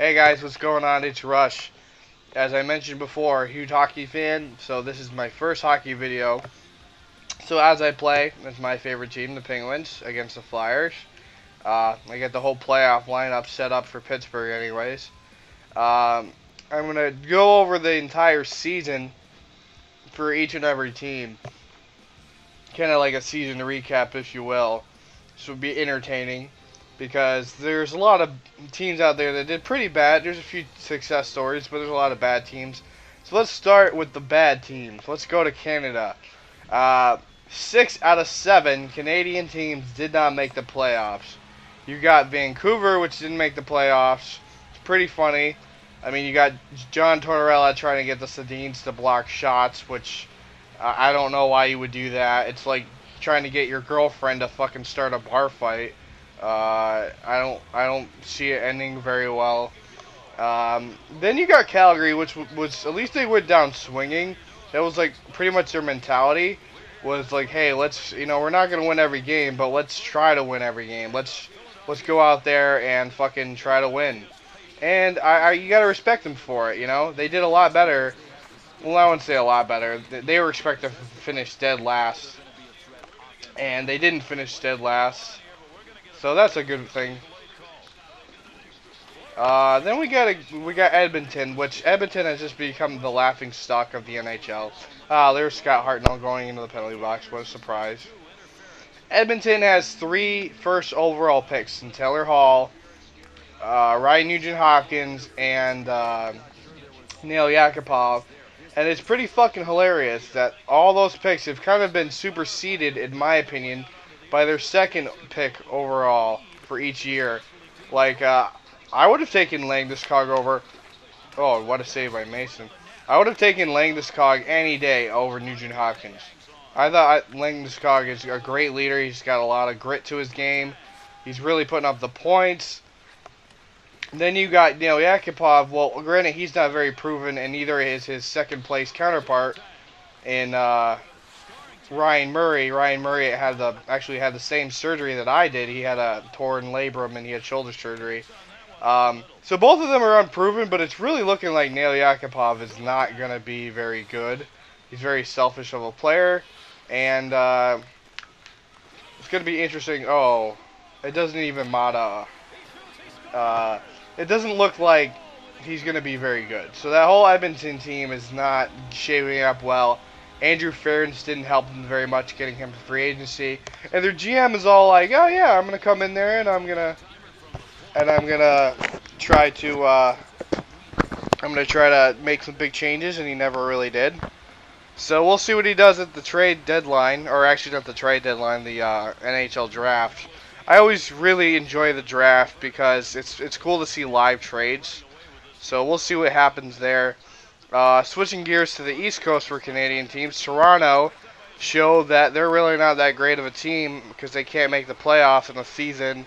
Hey guys, what's going on? It's Rush. As I mentioned before, huge hockey fan, so this is my first hockey video. So as I play, it's my favorite team, the Penguins, against the Flyers. I get the whole playoff lineup set up for Pittsburgh anyways. I'm going to go over the entire season for each and every team. Kind of like a season recap, if you will. This will be entertaining because there's a lot of teams out there that did pretty bad. There's a few success stories, but there's a lot of bad teams. So let's start with the bad teams. Let's go to Canada. 6 out of 7 Canadian teams did not make the playoffs. You got Vancouver, which didn't make the playoffs. It's pretty funny. I mean, you got John Tortorella trying to get the Sedins to block shots, which I don't know why you would do that. It's like trying to get your girlfriend to fucking start a bar fight. I don't see it ending very well. Then you got Calgary, which was at least they went down swinging. That was like pretty much their mentality. Was like, hey, we're not gonna win every game, but let's try to win every game. Let's go out there and fucking try to win. And you gotta respect them for it. They did a lot better. Well, I wouldn't say a lot better. They were expected to finish dead last, and they didn't finish dead last. So that's a good thing. Then we got Edmonton, which Edmonton has just become the laughing stock of the NHL. There's Scott Hartnell going into the penalty box. What a surprise! Edmonton has 3 first overall picks in Taylor Hall, Ryan Nugent-Hopkins, and Neil Yakupov. And it's pretty fucking hilarious that all those picks have kind of been superseded, in my opinion, by their second pick overall for each year. Like, I would have taken Landeskog over. Oh, what a save by Mason. I would have taken Landeskog any day over Nugent Hopkins. I thought Landeskog is a great leader. He's got a lot of grit to his game. He's really putting up the points. Then you got Yakupov. Well, granted, he's not very proven, and neither is his second place counterpart in Ryan Murray. Ryan Murray actually had the same surgery that I did. He had a torn labrum and he had shoulder surgery. So both of them are unproven, but it's really looking like Neil Yakupov is not going to be very good. He's very selfish of a player, and it's going to be interesting. Oh, it doesn't even matter. It doesn't look like he's going to be very good. So that whole Edmonton team is not shaping up well. Andrew Ferentz didn't help them very much getting him to free agency. And their GM is all like, oh yeah, I'm going to come in there and I'm going to try to make some big changes, and he never really did. So we'll see what he does at the trade deadline, or actually not the trade deadline, the NHL draft. I always really enjoy the draft because it's cool to see live trades. So we'll see what happens there. Switching gears to the East Coast for Canadian teams, Toronto showed that they're really not that great of a team because they can't make the playoffs in a season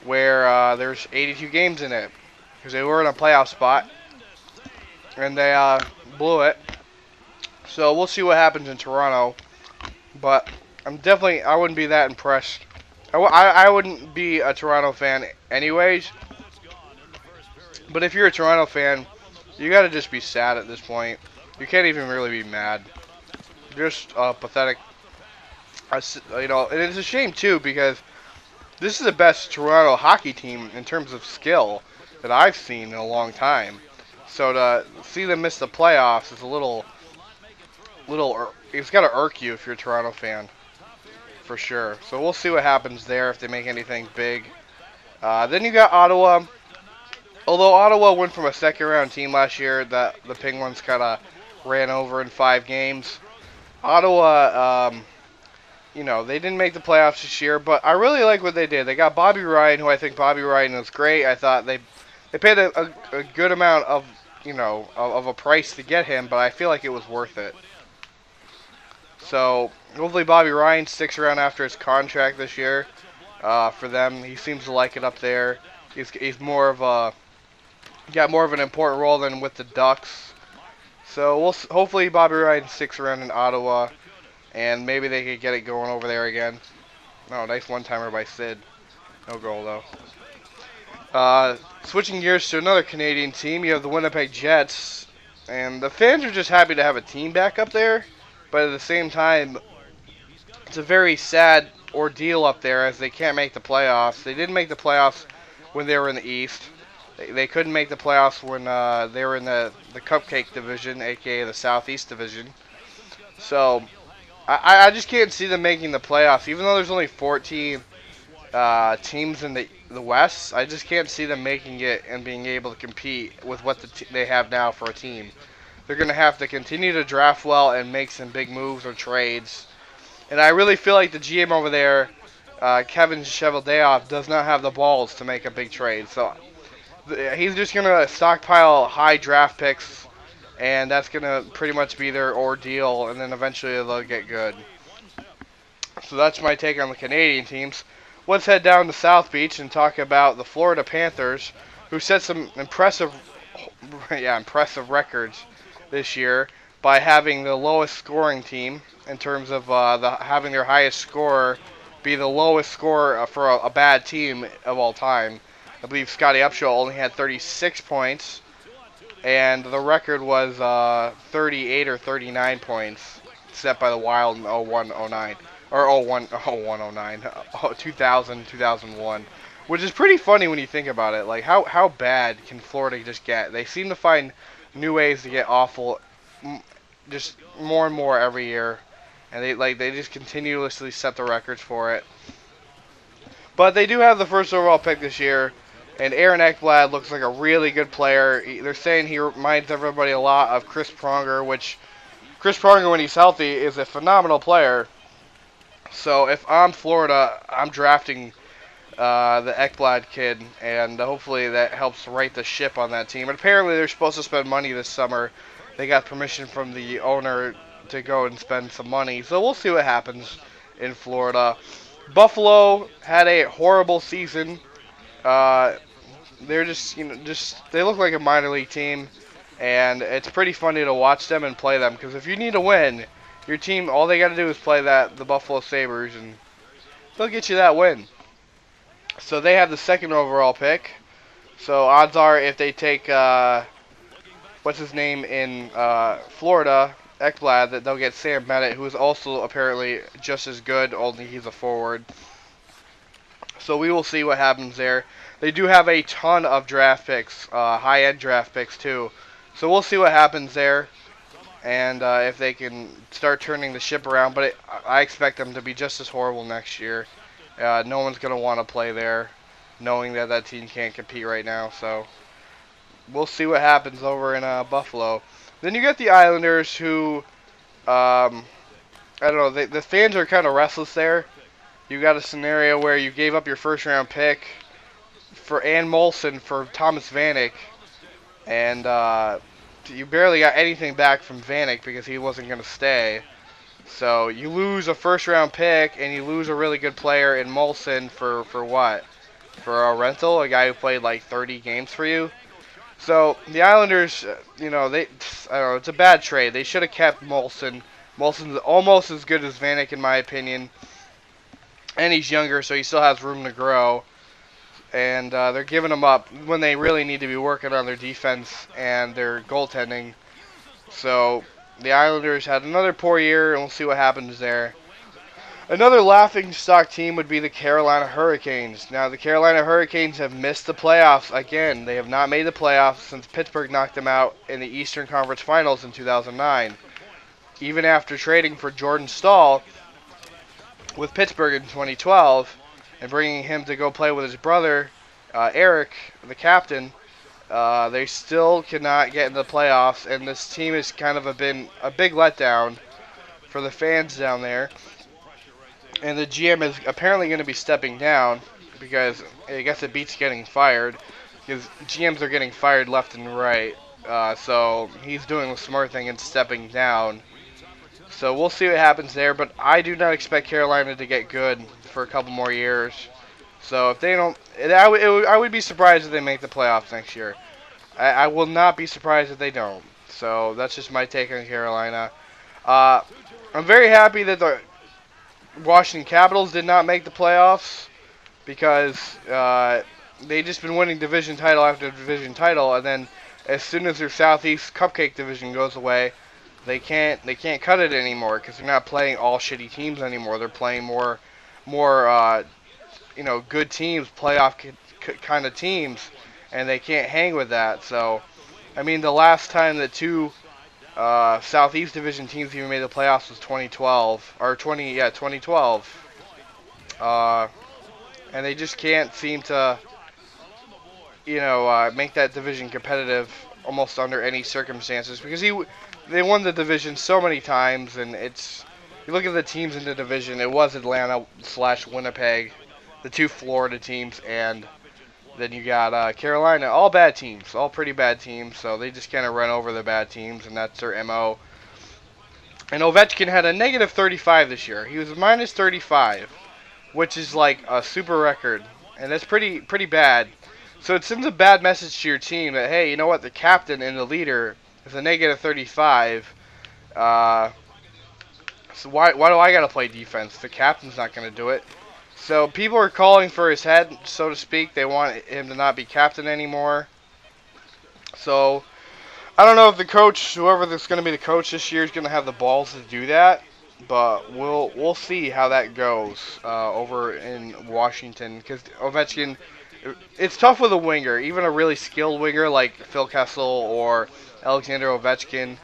where there's 82 games in it, because they were in a playoff spot and they blew it. So we'll see what happens in Toronto, but I wouldn't be that impressed. I wouldn't be a Toronto fan anyways, but if you're a Toronto fan, you gotta just be sad at this point. You can't even really be mad. Just pathetic. And it's a shame too, because this is the best Toronto hockey team in terms of skill that I've seen in a long time. So to see them miss the playoffs is it's got to irk you if you're a Toronto fan, for sure. So we'll see what happens there if they make anything big. Then you got Ottawa. Although Ottawa went from a second-round team last year that the Penguins kind of ran over in 5 games. Ottawa, they didn't make the playoffs this year, but I really like what they did. They got Bobby Ryan, who I think Bobby Ryan is great. I thought they paid a good amount of a price to get him, but I feel like it was worth it. So hopefully Bobby Ryan sticks around after his contract this year for them. He seems to like it up there. He's got more of an important role than with the Ducks. So hopefully Bobby Ryan sticks around in Ottawa, and maybe they could get it going over there again. Oh, nice one-timer by Sid. No goal, though. Switching gears to another Canadian team, you have the Winnipeg Jets, and the fans are just happy to have a team back up there, but at the same time, it's a very sad ordeal up there as they can't make the playoffs. They didn't make the playoffs when they were in the East. They couldn't make the playoffs when they were in the Cupcake Division, aka the Southeast Division. So I just can't see them making the playoffs, even though there's only 14 teams in the West. I just can't see them making it and being able to compete with what they have now for a team. They're going to have to continue to draft well and make some big moves or trades. And I really feel like the GM over there, Kevin Cheveldayoff, does not have the balls to make a big trade. So he's just going to stockpile high draft picks, and that's going to pretty much be their ordeal, and then eventually they'll get good. So that's my take on the Canadian teams. Let's head down to South Beach and talk about the Florida Panthers, who set some impressive records this year by having the lowest scoring team in terms of having their highest scorer be the lowest score for a bad team of all time. I believe Scotty Upshall only had 36 points, and the record was 38 or 39 points set by the Wild in 01-09. Or 01-09, 2000, 2001. Which is pretty funny when you think about it. Like, how bad can Florida just get? They seem to find new ways to get awful just more and more every year. And they just continuously set the records for it. But they do have the first overall pick this year. And Aaron Ekblad looks like a really good player. They're saying he reminds everybody a lot of Chris Pronger, which Chris Pronger, when he's healthy, is a phenomenal player. So if I'm Florida, I'm drafting the Ekblad kid, and hopefully that helps right the ship on that team. And apparently they're supposed to spend money this summer. They got permission from the owner to go and spend some money. So we'll see what happens in Florida. Buffalo had a horrible season. They're just they look like a minor league team, and it's pretty funny to watch them and play them because if you need to win, your team, all they got to do is play the Buffalo Sabres, and they'll get you that win. So they have the second overall pick. So odds are if they take what's his name in Florida, Ekblad, that they'll get Sam Bennett, who is also apparently just as good, only he's a forward. So we will see what happens there. They do have a ton of draft picks, high-end draft picks too. So we'll see what happens there, and if they can start turning the ship around. But I expect them to be just as horrible next year. No one's going to want to play there, knowing that that team can't compete right now. So we'll see what happens over in Buffalo. Then you got the Islanders, who I don't know. The fans are kind of restless there. You got a scenario where you gave up your first-round pick for Ann Molson for Thomas Vanek, and you barely got anything back from Vanek because he wasn't going to stay. So you lose a first-round pick, and you lose a really good player in Molson for what? For a rental, a guy who played like 30 games for you. So the Islanders, I don't know, it's a bad trade. They should have kept Molson. Molson's almost as good as Vanek in my opinion. And he's younger, so he still has room to grow. And they're giving him up when they really need to be working on their defense and their goaltending. So the Islanders had another poor year, and we'll see what happens there. Another laughingstock team would be the Carolina Hurricanes. Now, the Carolina Hurricanes have missed the playoffs again. They have not made the playoffs since Pittsburgh knocked them out in the Eastern Conference Finals in 2009. Even after trading for Jordan Staal with Pittsburgh in 2012 and bringing him to go play with his brother, Eric, the captain, they still cannot get into the playoffs, and this team has kind of been a big letdown for the fans down there. And the GM is apparently going to be stepping down because I guess it beats getting fired because GMs are getting fired left and right. So he's doing the smart thing and stepping down. So we'll see what happens there, but I do not expect Carolina to get good for a couple more years. So if they don't, I would be surprised if they make the playoffs next year. I will not be surprised if they don't. So that's just my take on Carolina. I'm very happy that the Washington Capitals did not make the playoffs because they just been winning division title after division title, and then as soon as their Southeast Cupcake division goes away, they can't cut it anymore because they're not playing all shitty teams anymore. They're playing more good teams, playoff kind of teams, and they can't hang with that. So, I mean, the last time that two Southeast Division teams even made the playoffs was 2012 or 2012. Uh, and they just can't seem to make that division competitive almost under any circumstances because they won the division so many times, and you look at the teams in the division. It was Atlanta / Winnipeg, the two Florida teams, and then you got Carolina, all bad teams, all pretty bad teams. So they just kind of run over the bad teams, and that's their mo. And Ovechkin had a negative 35 this year. He was minus 35, which is like a super record, and that's pretty bad. So it sends a bad message to your team that, hey, you know what, the captain and the leader is a negative 35. So why do I gotta play defense? The captain's not gonna do it. So people are calling for his head, so to speak. They want him to not be captain anymore. So I don't know if the coach, whoever that's going to be the coach this year, is going to have the balls to do that. But we'll see how that goes over in Washington because Ovechkin. It's tough with a winger, even a really skilled winger like Phil Kessel or Alexander Ovechkin.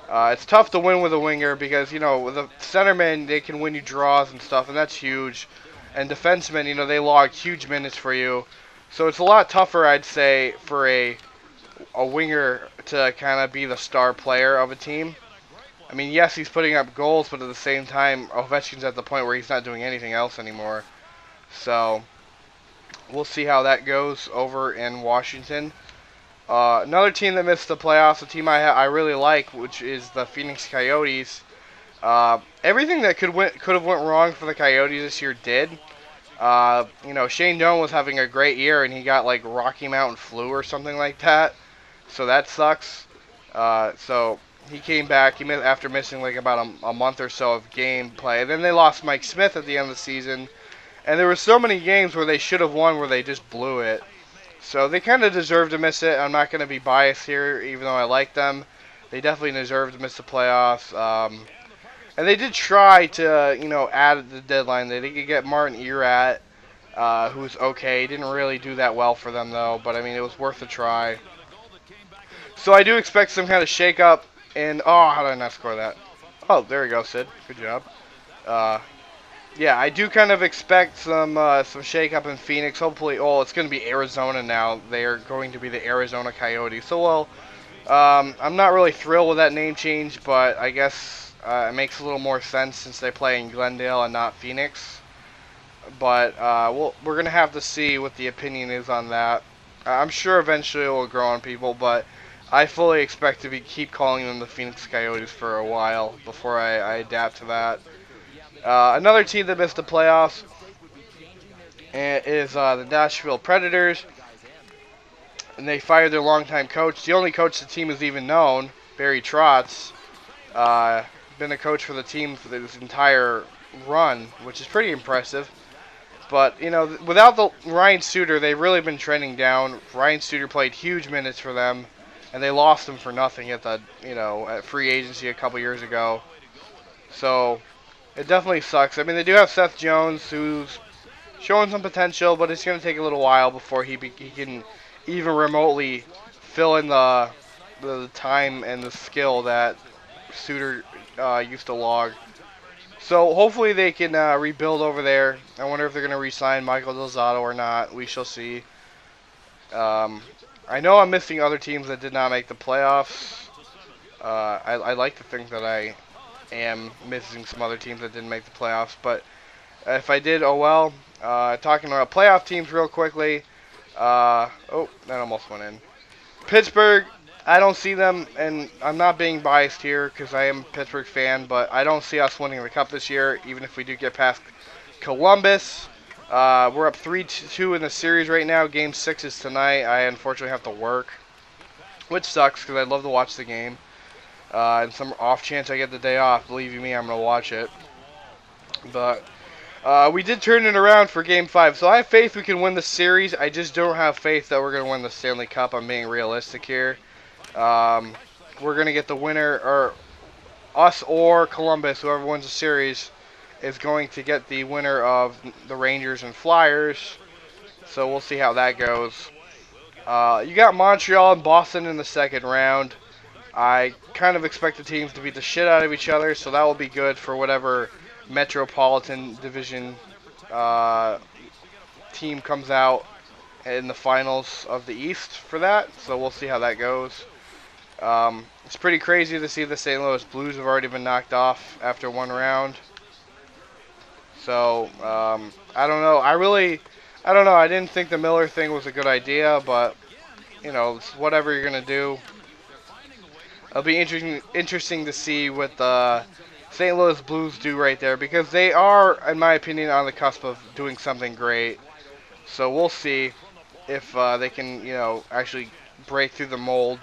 It's tough to win with a winger because with a centerman they can win you draws and stuff, and that's huge. And defensemen, they log huge minutes for you, so it's a lot tougher, I'd say, for a winger to kind of be the star player of a team. I mean, yes, he's putting up goals, but at the same time, Ovechkin's at the point where he's not doing anything else anymore. So we'll see how that goes over in Washington. Another team that missed the playoffs, a team I really like, which is the Phoenix Coyotes. Everything that could have went wrong for the Coyotes this year did. Shane Doan was having a great year, and he got like Rocky Mountain flu or something like that. So that sucks. So he came back. After missing like about a month or so of gameplay. And then they lost Mike Smith at the end of the season. And there were so many games where they should have won where they just blew it. So they kind of deserve to miss it. I'm not going to be biased here, even though I like them. They definitely deserve to miss the playoffs. And they did try to, add at the deadline. They did get Martin Erat, who's okay. He didn't really do that well for them, though. But, I mean, it was worth a try. So I do expect some kind of shake-up. And, how did I not score that? Oh, there we go, Sid. Good job. Yeah, I do kind of expect some shake-up in Phoenix. Hopefully, it's going to be Arizona now. They are going to be the Arizona Coyotes. So, I'm not really thrilled with that name change, but I guess it makes a little more sense since they play in Glendale and not Phoenix. But we're going to have to see what the opinion is on that. I'm sure eventually it will grow on people, but I fully expect to keep calling them the Phoenix Coyotes for a while before I adapt to that. Another team that missed the playoffs is the Nashville Predators, and they fired their longtime coach. The only coach the team has even known, Barry Trotz, been a coach for the team for this entire run, which is pretty impressive. But, without the Ryan Suter, they've really been trending down. Ryan Suter played huge minutes for them, and they lost him for nothing at at free agency a couple years ago. So it definitely sucks. I mean, they do have Seth Jones, who's showing some potential, but it's going to take a little while before he can even remotely fill in the time and the skill that Suter used to log. So hopefully they can rebuild over there. I wonder if they're going to re-sign Michael Del Zotto or not. We shall see. I know I'm missing other teams that did not make the playoffs. I like to think that I am missing some other teams that didn't make the playoffs, but if I did, oh well. Talking about playoff teams real quickly. That almost went in. Pittsburgh, I don't see them, and I'm not being biased here because I am a Pittsburgh fan, but I don't see us winning the Cup this year, even if we do get past Columbus. We're up 3-2 in the series right now. Game 6 is tonight. I unfortunately have to work, which sucks because I'd love to watch the game. And some off chance I get the day off, believe you me, I'm going to watch it. But We did turn it around for Game 5, so I have faith we can win the series. I just don't have faith that we're going to win the Stanley Cup. I'm being realistic here. Um, we're going to get the winner, or us or Columbus, whoever wins the series, is going to get the winner of the Rangers and Flyers. So we'll see how that goes. You got Montreal and Boston in the second round. I kind of expect the teams to beat the shit out of each other, so that will be good for whatever Metropolitan Division uh, team comes out in the finals of the East for that. So we'll see how that goes. It's pretty crazy to see the St. Louis Blues have already been knocked off after one round. So I don't know. I don't know. I didn't think the Miller thing was a good idea, but it's whatever you're gonna do. It'll be interesting to see what the St. Louis Blues do right there because they are, in my opinion, on the cusp of doing something great. So we'll see if they can, actually break through the mold.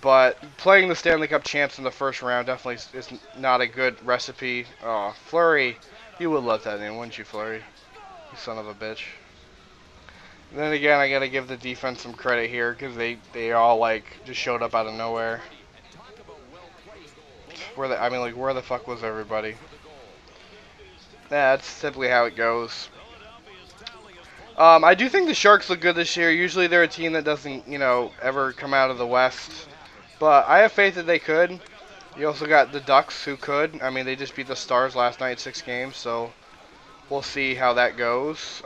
But playing the Stanley Cup champs in the first round definitely is not a good recipe. Oh, Fleury, you would let that in, wouldn't you, Fleury? You son of a bitch. Then again, I gotta give the defense some credit here because they all just showed up out of nowhere. Where the fuck was everybody? That's simply how it goes. I do think the Sharks look good this year. Usually they're a team that doesn't, ever come out of the West. But I have faith that they could. You also got the Ducks who could. I mean, they just beat the Stars last night 6 games, so we'll see how that goes.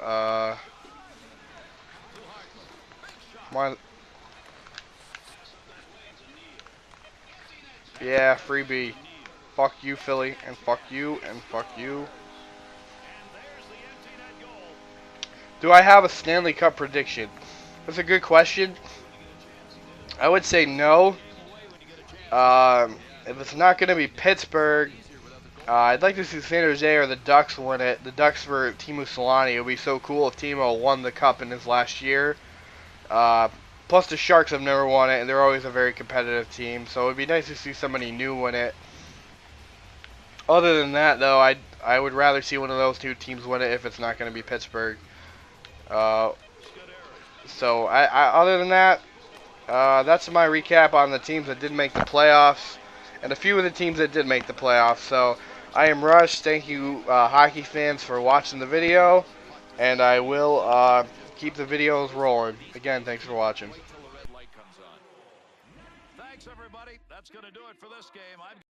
Yeah, freebie. Fuck you, Philly, and fuck you, and fuck you. Do I have a Stanley Cup prediction? That's a good question. I would say no. If it's not going to be Pittsburgh, I'd like to see San Jose or the Ducks win it. The Ducks for Teemu Selanne. It would be so cool if Teemu won the Cup in his last year. Plus, the Sharks have never won it, and they're always a very competitive team. So it would be nice to see somebody new win it. Other than that, though, I would rather see one of those two teams win it if it's not going to be Pittsburgh. So other than that, that's my recap on the teams that did make the playoffs, and a few of the teams that did make the playoffs. So I am Rush. Thank you, hockey fans, for watching the video, and I will keep the videos rolling. Again, thanks for watching. Thanks, everybody. That's going to do it for this game.